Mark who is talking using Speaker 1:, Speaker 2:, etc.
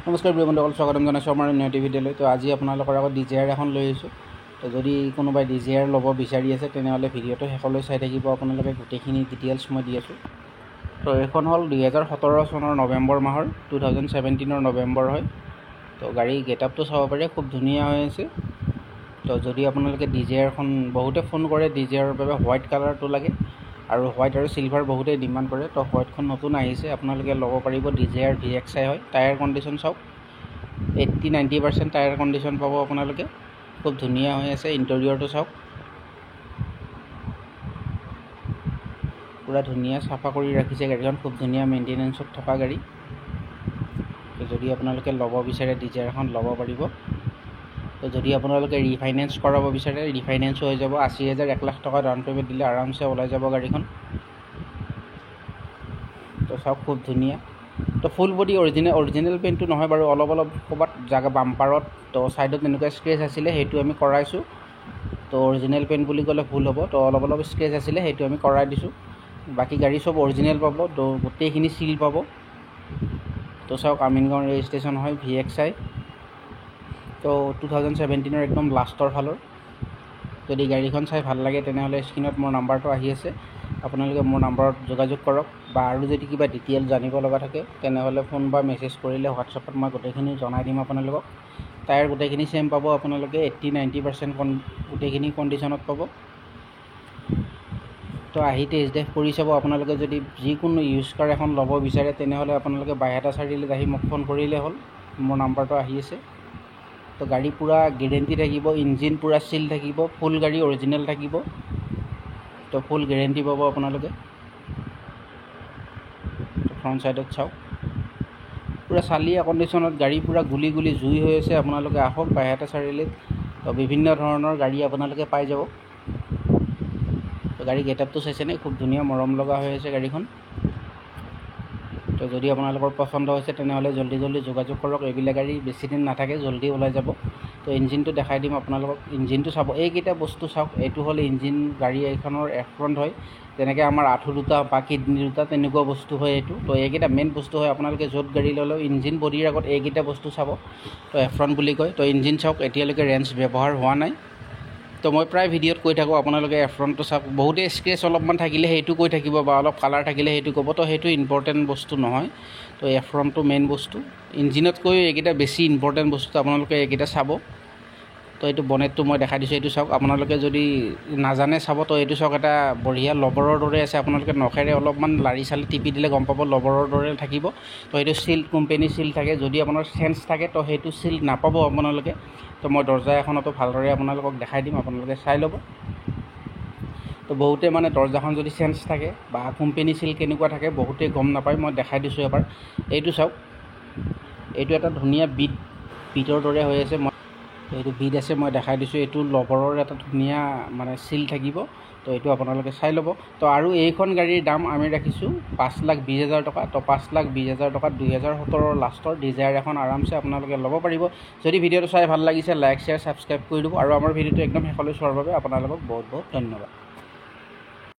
Speaker 1: নমস্কাৰ প্ৰিয় বন্ধুসকল, স্বাগতম জনাইছোঁ আমাৰ নিউটি ভিডিঅ'লৈ। তো আজি আপোনালোকৰ আগত ডিজায়াৰ এখন লৈ আহিছোঁ। তো যদি কোনোবাই ডিজায়াৰ ল'ব বিচাৰি আছে তেনেহ'লে ভিডিঅ'টো শেষলৈ চাই থাকিব, আপোনালোকে গোটেইখিনি ডিটেইলছ মই দি আছোঁ। তো এইখন হ'ল 2017 চনৰ নৱেম্বৰ মাহৰ 2017 নৱেম্বৰ হয়। তো গাড়ী গেটআপটো চাব পাৰে, খুব ধুনীয়া হৈ আছে। তো যদি আপোনালোকে ডিজায়াৰখন বহুতে ফোন কৰে, ডিজায়াৰৰ বাবে হোৱাইট কালাৰটো লাগে আৰু হোৱাইট আৰু চিলভাৰ বহুতেই ডিমাণ্ড কৰে। তো হোৱাইটখন নতুন আহিছে, আপোনালোকে ল'ব পাৰিব। ডিজায়াৰ VXI হয়। টায়াৰ কণ্ডিশ্যন চাওক, 80-90% টায়াৰ কণ্ডিশ্যন পাব আপোনালোকে। খুব ধুনীয়া হৈ আছে। ইণ্টেৰিয়ৰটো চাওক, পূৰা ধুনীয়া চাফা কৰি ৰাখিছে গাড়ীখন। খুব ধুনীয়া মেইনটেনেঞ্চত থকা গাড়ী। তো যদি আপোনালোকে ল'ব বিচাৰে ডিজায়াৰখন ল'ব পাৰিব। তো যদি আপোনালোকে ৰিফাইনেন্স কৰাব বিচাৰে ৰিফাইনেন্সো হৈ যাব। 80,000 1 লাখ টকা ডাউন পে'মেণ্ট দিলে আৰামছে ওলাই যাব গাড়ীখন। তো চাওক, খুব ধুনীয়া। তো ফুল বডি অৰিজিনেল পেইণ্টটো নহয় বাৰু, অলপ ক'ৰবাত জাগা বাম্পাৰত তো ছাইডত এনেকুৱা স্ক্ৰেচ আছিলে, সেইটো আমি কৰাইছোঁ। তো অৰিজিনেল পেইণ্ট বুলি ক'লে ভুল হ'ব। তো অলপ স্ক্ৰেচ আছিলে, সেইটো আমি কৰাই দিছোঁ। বাকী গাড়ী চব অৰিজিনেল পাব। তো গোটেইখিনি চিল পাব। তো চাওক, আমিনগাঁও ৰেজিষ্ট্ৰেশ্যন হয়, VXI। তো 2017 একদম লাষ্টৰ ফালৰ। যদি গাড়ীখন চাই ভাল লাগে তেনেহ'লে স্ক্ৰীণত মোৰ নাম্বাৰটো আহি আছে, আপোনালোকে মোৰ নাম্বাৰত যোগাযোগ কৰক। বা আৰু যদি কিবা ডিটেইল জানিব লগা থাকে তেনেহ'লে ফোন বা মেছেজ কৰিলে হোৱাটছআপত মই গোটেইখিনি জনাই দিম আপোনালোকক। টায়াৰ গোটেইখিনি চেম পাব আপোনালোকে, 80-90% গোটেইখিনি কণ্ডিশ্যনত পাব। তো আহি টেষ্ট ড্ৰাইভ কৰি চাব। আপোনালোকে যদি যিকোনো ইউজ কাৰ এখন ল'ব বিচাৰে তেনেহ'লে আপোনালোকে বাইহাটা চাৰিআলিত আহি মোক ফোন কৰিলে হ'ল, মোৰ নাম্বাৰটো আহি আছে। তো গাড়ী পূৰা গেৰেণ্টি থাকিব, ইঞ্জিন পূৰা চিল থাকিব, ফুল গাড়ী অৰিজিনেল থাকিব। তো ফুল গেৰেণ্টি পাব আপোনালোকে। ফ্ৰণ্ট ছাইডত চাওক, পূৰা চালিয়া কণ্ডিশ্যনত গাড়ী, পূৰা গুলি জুই হৈ আছে। আপোনালোকে আহক বাইহাটা চাৰিআলিত। তো বিভিন্ন ধৰণৰ গাড়ী আপোনালোকে পাই যাব। তো গাড়ী গেটআপটো চাইছেনে, খুব ধুনীয়া মৰম লগা হৈ আছে গাড়ীখন। তো যদি আপোনালোকৰ পচন্দ হৈছে তেনেহ'লে জল্দি যোগাযোগ কৰক। এইবিলাক গাড়ী বেছিদিন নাথাকে, জল্দি ওলাই যাব। তো ইঞ্জিনটো দেখাই দিম আপোনালোকক। ইঞ্জিনটো চাব, এইকেইটা বস্তু চাওক। এইটো হ'ল ইঞ্জিন, গাড়ী এইখনৰ এফ্ৰণ্ট হয়। যেনেকৈ আমাৰ আঁঠু দুটা বা কিডনী দুটা তেনেকুৱা বস্তু হয় এইটো। তো এইকেইটা মেইন বস্তু হয়। আপোনালোকে য'ত গাড়ী ল'লেও ইঞ্জিন বডিৰ আগত এইকেইটা বস্তু চাব। তো এফ্ৰণ্ট বুলি কয়। তো ইঞ্জিন চাওক, এতিয়ালৈকে ৰেঞ্চ ব্যৱহাৰ হোৱা নাই। তো মই প্ৰায় ভিডিঅ'ত কৈ থাকোঁ, আপোনালোকে এফ্ৰণ্টটো চাওক। বহুতে স্ক্ৰেচ অলপমান থাকিলে সেইটো কৈ থাকিব, বা অলপ কালাৰ থাকিলে সেইটো ক'ব। তো সেইটো ইম্পৰ্টেণ্ট বস্তু নহয়। তো এফ্ৰণ্টটো মেইন বস্তু। ইঞ্জিনতকৈ এইকেইটা বেছি ইম্পৰ্টেণ্ট বস্তু। আপোনালোকে এইকেইটা চাব। তো এইটো বনেটটো মই দেখাই দিছোঁ, এইটো চাওক। আপোনালোকে যদি নাজানে চাব। তো এইটো চাওক, এটা বঢ়িয়া লবৰৰ দৰে আছে। আপোনালোকে নখেৰে অলপমান লাৰি চালি টিপি দিলে গম পাব, লবৰৰ দৰে থাকিব। তো সেইটো চিল, কোম্পেনী চিল থাকে। যদি আপোনাৰ চেঞ্চ থাকে তো সেইটো চিল নাপাব আপোনালোকে। তো মই দৰ্জা এখনতো ভালদৰে আপোনালোকক দেখাই দিম, আপোনালোকে চাই ল'ব। তো বহুতে মানে দৰ্জাখন যদি চেঞ্চ থাকে বা কোম্পেনী চিল কেনেকুৱা থাকে বহুতেই গম নাপায়। মই দেখাই দিছোঁ এবাৰ। এইটো চাওক, এইটো এটা ধুনীয়া বিটৰ দৰে হৈ আছে। এইটো বিট আছে, মই দেখাই দিছোঁ। এইটো লবৰৰ এটা ধুনীয়া মানে চিল থাকিব। তো এইটো আপোনালোকে চাই ল'ব। তো আৰু এইখন গাড়ীৰ দাম আমি ৰাখিছোঁ 5,20,000 টকা। তো 5,20,000 টকাত 2017 লাষ্টৰ ডিজায়াৰ এখন আৰামছে আপোনালোকে ল'ব পাৰিব। যদি ভিডিঅ'টো চাই ভাল লাগিছে, লাইক, শ্বেয়াৰ, ছাবস্ক্ৰাইব কৰি দিব। আৰু আমাৰ ভিডিঅ'টো একদম শেষলৈ চোৱাৰ বাবে আপোনালোকক বহুত ধন্যবাদ।